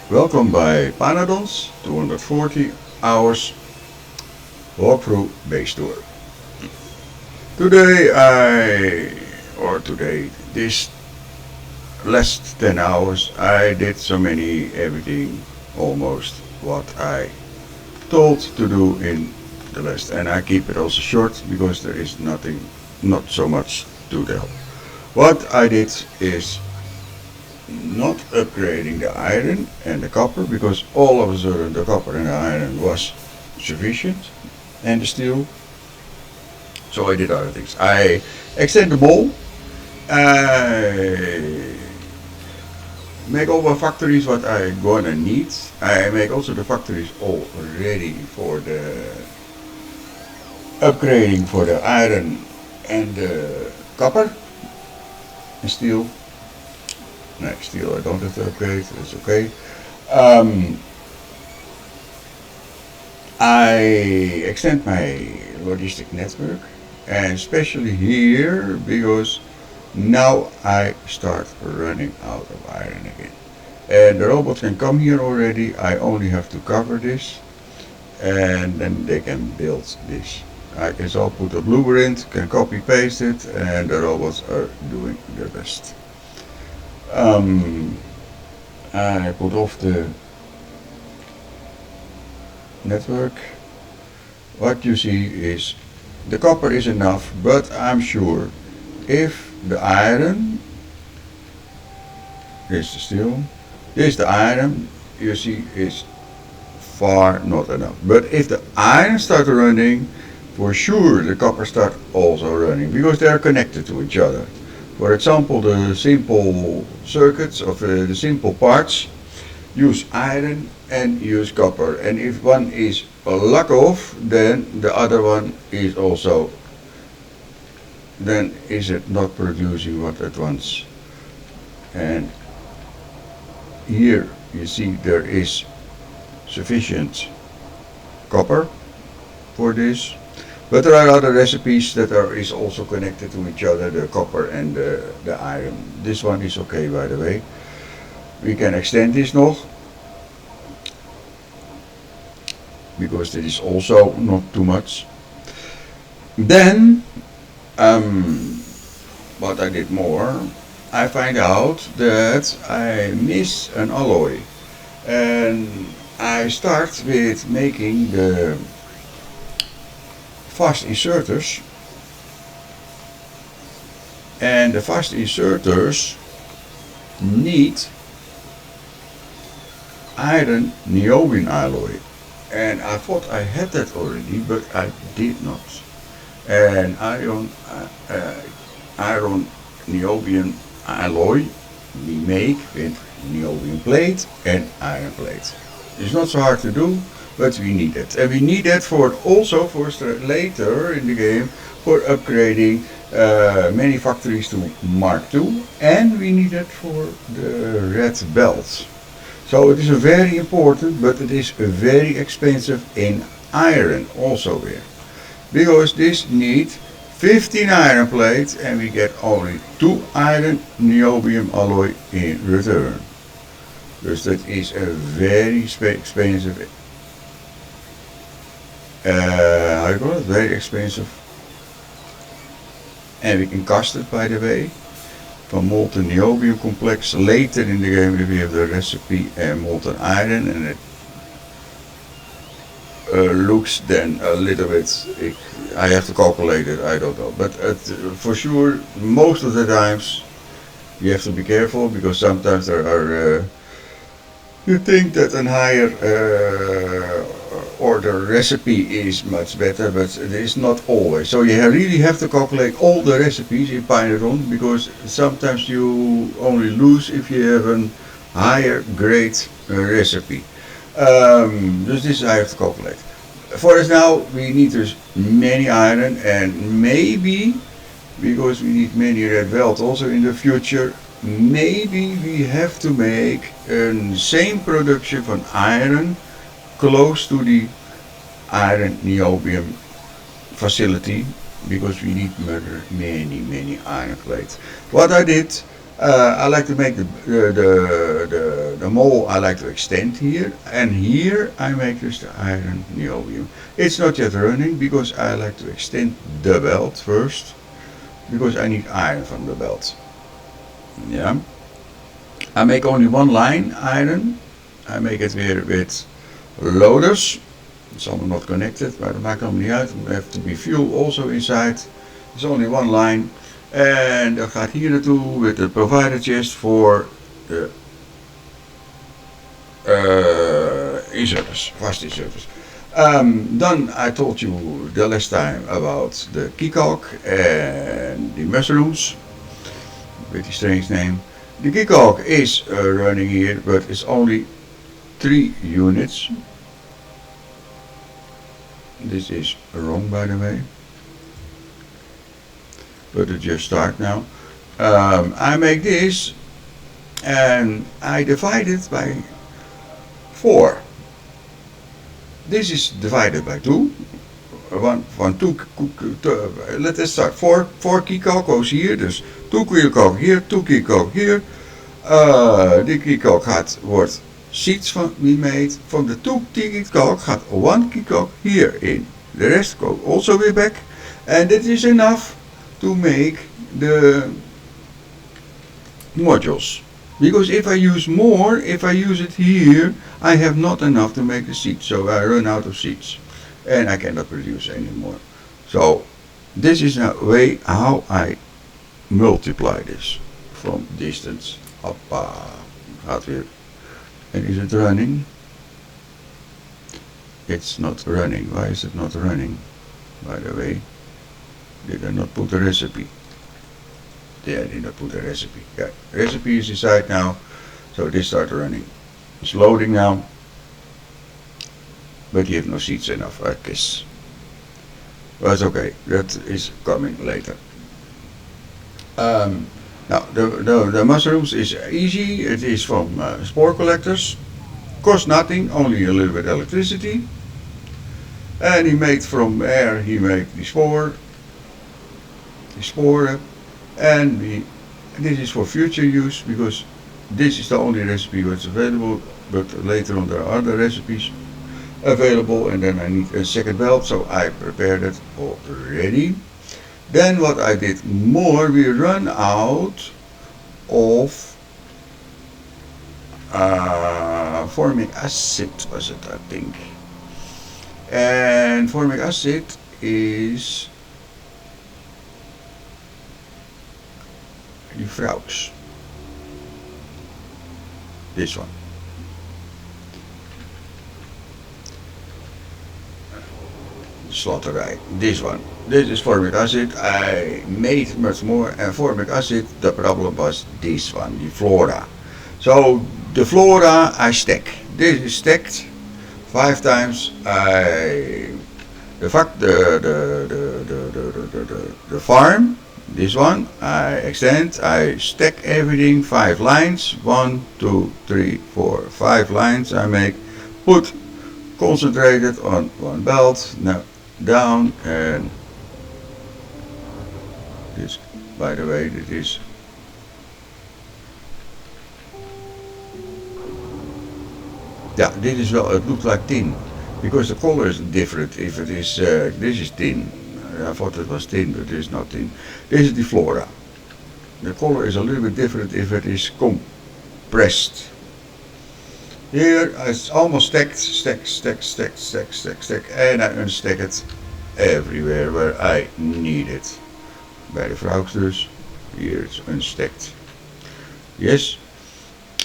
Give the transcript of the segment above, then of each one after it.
Welcome by Pyanodons 240 hours walkthrough base tour. Today, this last 10 hours, I did so many, everything almost what I told to do in the last. And I keep it also short because there is not so much to tell. What I did is not upgrading the iron and the copper because all of a sudden the copper and the iron was sufficient and the steel. So I did other things. I extend the ball. I make all the factories what I gonna need. I make also the factories all ready for the upgrading for the iron and the copper and steel. No, steel I don't have to upgrade, that's okay. Um, I extend my logistic network, and especially here because now I start running out of iron again. And the robots can come here already, I only have to cover this, and then they can build this. I can so put a blueprint, can copy paste it, and the robots are doing their best. Um, I put off the network. What you see is the copper is enough, but I'm sure if the iron, this is steel, this the iron, you see is far not enough. But if the iron starts running, for sure the copper starts also running because they are connected to each other. For example, the simple circuits of the simple parts use iron and use copper. And if one is lack off, then the other one is also, then is it not producing what it wants. And here you see there is sufficient copper for this. But there are other recipes that is also connected to each other, the copper and the iron. This one is okay, by the way. We can extend this nog, because it is also not too much. Then, what I did more, I find out that I miss an alloy. And I start with making the fast inserters, and the fast inserters need iron niobium alloy, and I thought I had that already, but I did not. And iron niobium alloy we make with niobium plate and iron plate. It's not so hard to do, but we need it, and we need it for also for later in the game for upgrading many factories to Mark II, and we need it for the red belt. So it is a very important, but it is very expensive in iron also here, because this needs 15 iron plates, and we get only 2 iron niobium alloy in return. Dus that is a very expensive. How you call it? Very expensive. And we can cast it, by the way, from molten niobium complex later in the game if we have the recipe and molten iron, and it looks then a little bit, I have to calculate it, I don't know, but for sure most of the times you have to be careful, because sometimes there are you think that a higher order recipe is much better, but it is not always. So you really have to calculate all the recipes in Pyanodon, because sometimes you only lose if you have a higher grade recipe. Dus this I have to calculate. For us now, we need dus many iron, and maybe, because we need many red belt also in the future, maybe we have to make a same production from iron close to the iron niobium facility, because we need many iron plates. What I did, I like to make the mole. I like to extend here, and here I make just the iron niobium. It's not yet running because I like to extend the belt first, because I need iron from the belt. Yeah, I make only one line iron. I make it here with loaders. Some are not connected, maar dat maakt allemaal niet uit. Er have to be fuel also inside. There's only one line. En dat gaat hier naartoe with the provider chest voor de inserters, fast inserters. Then I told you the last time about the keycock and the mushrooms. Pretty strange name. The keycock is running here, but it's only 3 units. This is wrong, by the way. But it just start now. I make this and I divide it by 4. This is divided by 2. Let us start. 4 keycock goes here, dus 2 keycock here, 2 keycock here. Die keycock wordt seeds van we made. From the 2 keycock gaat 1 keycock here in. The rest go also way back. And that is enough to make the modules. Because if I use more, if I use it here, I have not enough to make the seeds. So I run out of seeds. And I cannot produce anymore. So this is a way how I multiply this from distance. Hoppa. Gaat weer. And is it running? It's not running. Why is it not running? By the way, did I not put a recipe? Yeah, I did not put a recipe. Yeah, recipe is inside now. So this started running. It's loading now. But you have no seeds enough, I guess. But it's okay. That is coming later. Now, the mushrooms is easy. It is from spore collectors. Cost nothing, only a little bit electricity. And he made from air, he made the spore. And this is for future use, because this is the only recipe that's available. But later on there are other recipes available, and then I need a second belt, so I prepared it already. Then what I did more, we run out of formic acid, was it, I think. And formic acid is die vrouws. This one. Slaughterij. This one. This is formic acid. I made much more, and formic acid, the problem was this one, the flora. So the flora I stack. This is stacked 5 times. The farm, this one, I extend, I stack everything 5 lines, 1, 2, 3, 4, 5 lines I make, put concentrated on one belt, now down, and this, by the way, this is yeah, this is well, it looks like tin, because the color is different. If it is, this is tin. I thought it was tin, but it is not tin. This is the flora. The color is a little bit different if it is compressed. Here it's almost stacked, and I unstack it everywhere where I need it. Bij de vrouwsters, here it's unstacked. Yes.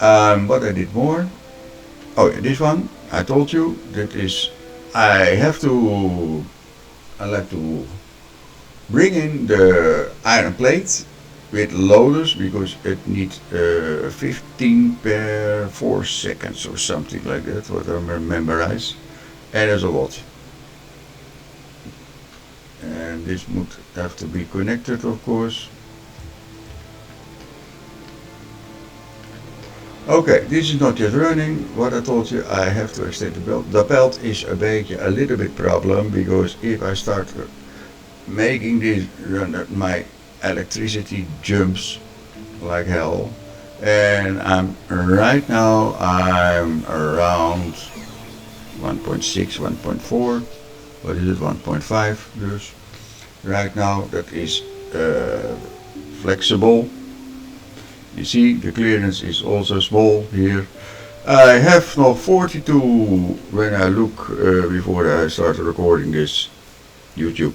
What I did more. Oh, yeah, this one, I told you, that is, I like to bring in the iron plate with loaders, because it needs 15 per 4 seconds or something like that, what I memorize, and there's a lot. And this would have to be connected, of course. Okay, this is not yet running. What I told you, I have to extend the belt. The belt is a little bit problem, because if I start making this run, my electricity jumps like hell. And right now I'm around 1.6, 1.4. What is it? 1.5. Dus right now that is flexible. You see, the clearance is also small here. I have now 42 when I look before I start recording this YouTube.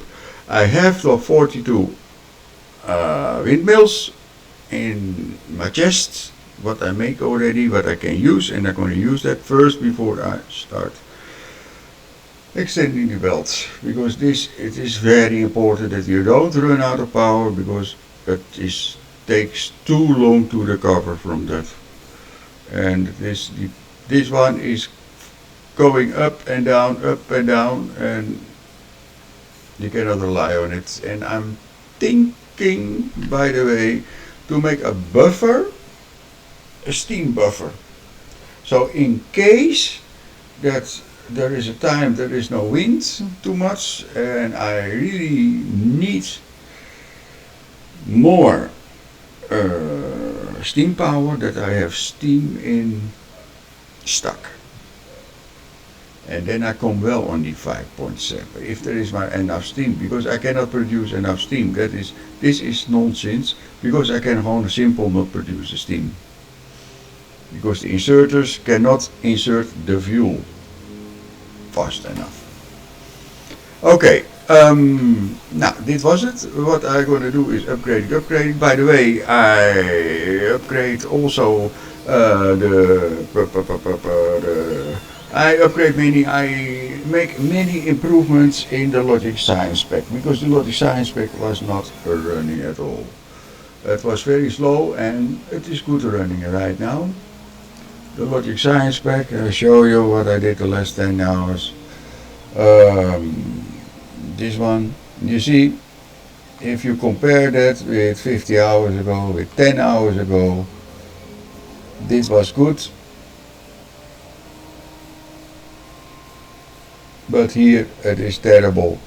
I have now 42 windmills in my chest, what I make already, what I can use, and I'm going to use that first before I start extending the belts, because it is very important that you don't run out of power, because takes too long to recover from that. And this one is going up and down, and you cannot rely on it. And I'm thinking, by the way, to make a buffer, a steam buffer. So in case that there is a time there is no wind too much and I really need more steam power, that I have steam in stock. And then I come well on the 5.7 if there is enough steam, because I cannot produce enough steam. This is nonsense, because I can gewoon simple not produce the steam, because the inserters cannot insert the fuel fast enough. Okay, now this was it. What I'm going to do is upgrading. By the way, I upgrade also I make many improvements in the logic science spec, because the logic science spec was not running at all. It was very slow, and it is good running right now. The logic science spec, I'll show you what I did the last 10 hours. This one, you see, if you compare that with 50 hours ago, with 10 hours ago, this was good. But here it is terrible.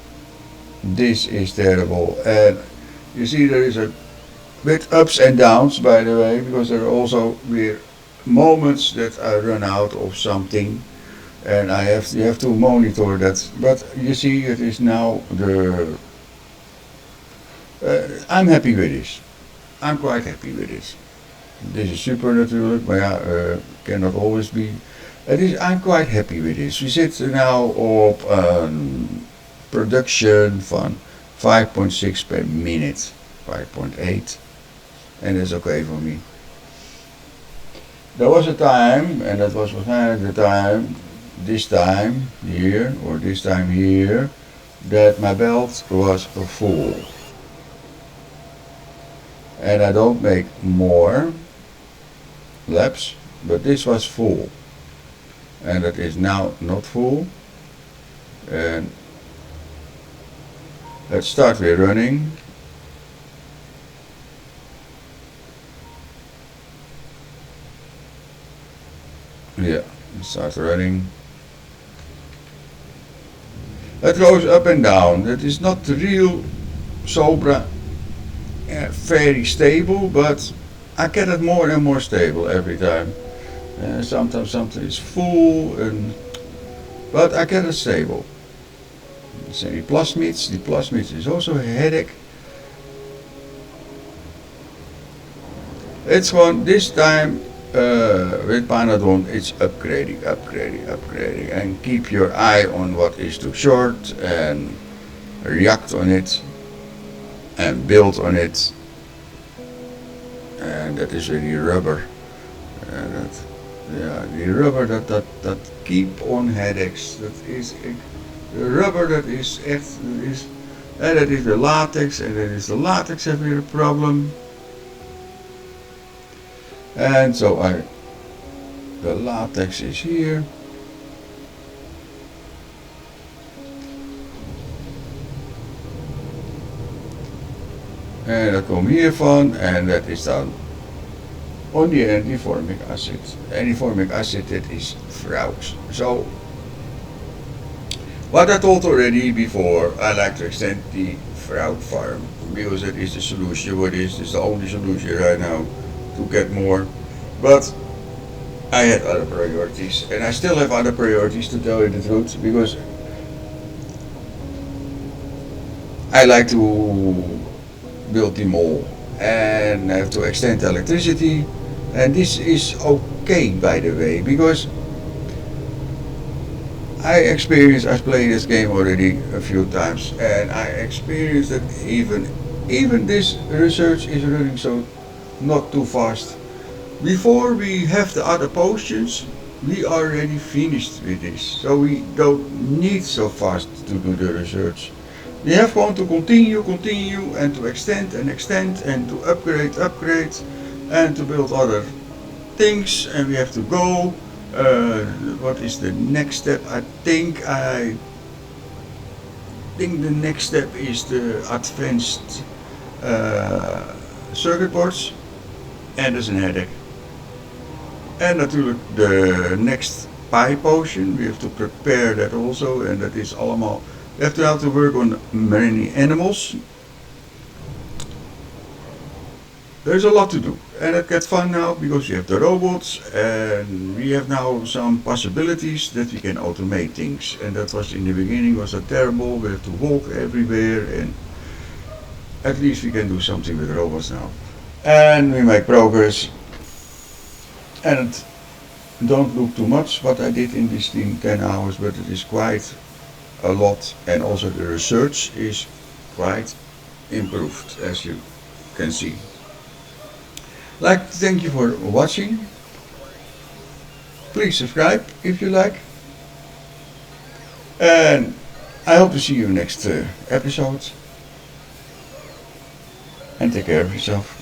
This is terrible. And you see there is a bit ups and downs, by the way, because there are also moments that I run out of something, and you have to monitor that. But you see, it is now I'm happy with this. I'm quite happy with this. This is super natuurlijk, but yeah, cannot always be. I'm quite happy with this. We zitten now op production van 5.6 per minute, 5.8, and that's okay for me. There was a time, and that was waarschijnlijk the time, this time here, or this time here, that my belt was full. And I don't make more laps, but this was full. And it is now not full. And let's start with running. Yeah, start running. It goes up and down. It is not real Sobra very stable, but I get it more and more stable every time. Sometimes something is full, but I get it stable. So the plasmids is also a headache. It's one this time with Pyanodon, it's upgrading, and keep your eye on what is too short and react on it and build on it. And that is really rubber. The rubber that keep on headaches. That is the rubber that is echt, that is the latex, and that is the latex have weer a problem. And so the latex is here. En dat komt hiervan, en dat is dan on the antiformic acid. Antiformic acid, that is Fraux. So, what I told already before, I like to extend the Fraux farm, because that is the solution. What is the only solution right now to get more, but I had other priorities, and I still have other priorities, to tell you the truth, because I like to build the mall and have to extend electricity, and this is okay, by the way, because I played this game already a few times, and I experienced that even this research is running so not too fast. Before we have the other potions, we already finished with this, so we don't need so fast to do the research. We have going to continue, and to extend and extend, and to upgrade, and to build other things, and we have to go. What is the next step? I think the next step is the advanced circuit boards, en dat is een headache. En natuurlijk de next pie potion, we have to prepare that also, and that is allemaal. We have to now to work on many animals. There's a lot to do, and it gets fun now because we have the robots, and we have now some possibilities that we can automate things. And that was in the beginning was so terrible. We have to walk everywhere, and at least we can do something with robots now. And we make progress. And don't look too much what I did in this 10 hours, but it is quite a lot, and also the research is quite improved, as you can see. Like to thank you for watching. Please subscribe if you like, and I hope to see you next episode, and take care of yourself.